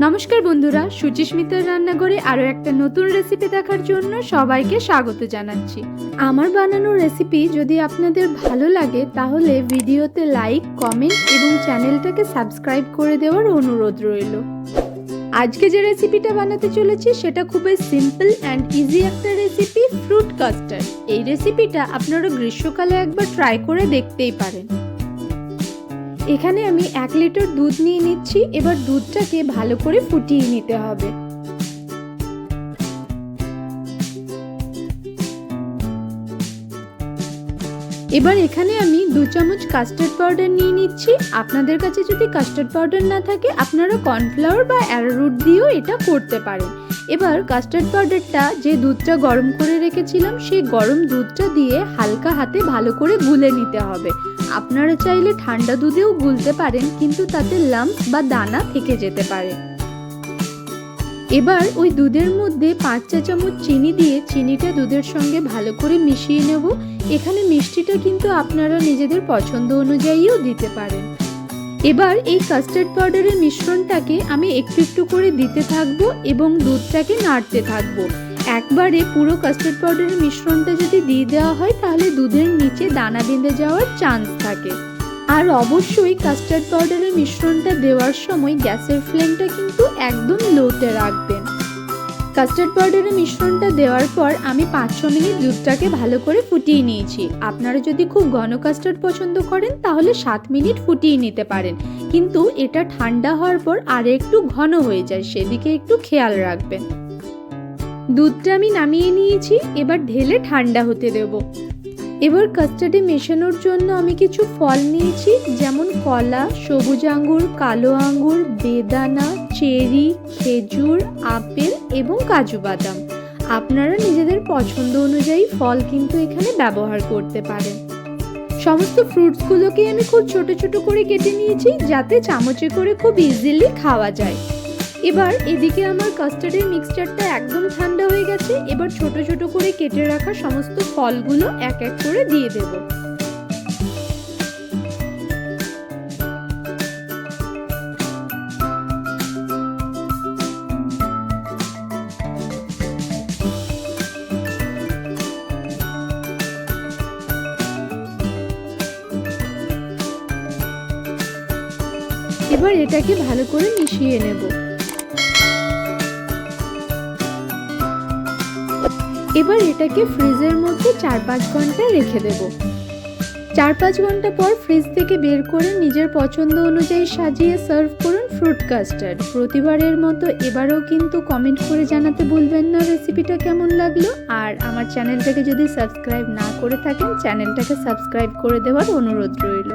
নমস্কার বন্ধুরা, সুচিস্মিতার রান্নাঘরে আরও একটা নতুন রেসিপি দেখার জন্য সবাইকে স্বাগত জানাচ্ছি। আমার বানানো রেসিপি যদি আপনাদের ভালো লাগে তাহলে ভিডিওতে লাইক, কমেন্ট এবং চ্যানেলটাকে সাবস্ক্রাইব করে দেওয়ার অনুরোধ রইল। আজকে যে রেসিপিটা বানাতে চলেছি সেটা খুবই সিম্পল অ্যান্ড ইজি একটা রেসিপি, ফ্রুট কাস্টার্ড। এই রেসিপিটা আপনারা গ্রীষ্মকালে একবার ট্রাই করে দেখতেই পারেন। এখানে আমি 1 লিটার দুধ নিয়ে নিচ্ছি। এবার দুধটাকে ভালো করে ফুটিয়ে নিতে হবে। এবার এখানে আমি 2 চামচ কাস্টার্ড পাউডার নিয়ে নিচ্ছি। আপনাদের কাছে যদি কাস্টার্ড পাউডার না থাকে আপনারা কর্নফ্লাওয়ার বা অ্যারোরুট দিয়েও এটা করতে পারেন। এবার কাস্টার্ড পাউডারটা যে দুধটা গরম করে রেখেছিলাম সেই গরম দুধটা দিয়ে হালকা হাতে ভালো করে গুলে নিতে হবে। আপনারা চাইলে ঠান্ডা দুধেও গুলতে পারেন, কিন্তু তাতে লাম্প বা দানা থেকে যেতে পারে। এবার ওই দুধের মধ্যে 5 চা চামচ চিনি দিয়ে চিনিটা দুধের সঙ্গে ভালো করে মিশিয়ে নেব। এখানে মিষ্টিটা কিন্তু আপনারা নিজেদের পছন্দ অনুযায়ীও দিতে পারেন। এবার এই কাস্টার্ড পাউডারের মিশ্রণটাকে আমি একটু একটু করে দিতে থাকবো এবং দুধটাকে নাড়তে থাকবো। একবারে পুরো কাস্টার্ড পাউডারের মিশ্রণটা যদি দিয়ে দেওয়া হয় তাহলে দুধের নিচে দানা বেঁধে যাওয়ার চান্স থাকে। আর অবশ্যই কাস্টার্ড পাউডারের মিশ্রণটা দেওয়ার সময় গ্যাসের ফ্লেমটা কিন্তু একদম লোতে রাখবেন। কাস্টার্ড পাউডারের মিশ্রণটা দেওয়ার পর আমি 5-6 মিনিট দুধটাকে ভালো করে ফুটিয়ে নিয়েছি। আপনারা যদি খুব ঘন কাস্টার্ড পছন্দ করেন তাহলে 7 মিনিট ফুটিয়ে নিতে পারেন, কিন্তু এটা ঠান্ডা হওয়ার পর আর একটু ঘন হয়ে যায়, সেদিকে একটু খেয়াল রাখবেন। দুধটা আমি নামিয়ে নিয়েছি, এবার ঢেলে ঠান্ডা হতে দেব। এবার কাস্টার্ডে মেশানোর জন্য আমি কিছু ফল নিয়েছি, যেমন কলা, সবুজ আঙ্গুর, কালো আঙ্গুর, বেদানা, চেরি, খেজুর, আপেল এবং কাজু বাদাম। আপনারা নিজেদের পছন্দ অনুযায়ী ফল কিন্তু এখানে ব্যবহার করতে পারেন। সমস্ত ফ্রুটসগুলোকে আমি খুব ছোট ছোট করে কেটে নিয়েছি, যাতে চামচে করে খুব ইজিলি খাওয়া যায়। এবার এদিকে আমার কাস্টার্ডের মিক্সচারটা একদম ঠান্ডা হয়ে গেছে। এবার ছোট ছোট করে কেটে রাখা সমস্ত ফলগুলো এক এক করে দিয়ে দেব। এবার এটাকে ভালো করে মিশিয়ে নেব। এবার এটাকে ফ্রিজের মধ্যে 4-5 ঘন্টা রেখে দেব। 4-5 ঘন্টা পর ফ্রিজ থেকে বের করে নিজের পছন্দ অনুযায়ী সাজিয়ে সার্ভ করুন ফ্রুট কাস্টার্ড। প্রতিবারের মতো এবারেও কিন্তু কমেন্ট করে জানাতে ভুলবেন না রেসিপিটা কেমন লাগলো। আর আমার চ্যানেলটাকে যদি সাবস্ক্রাইব না করে থাকেন চ্যানেলটাকে সাবস্ক্রাইব করে দেওয়ার অনুরোধ রইল।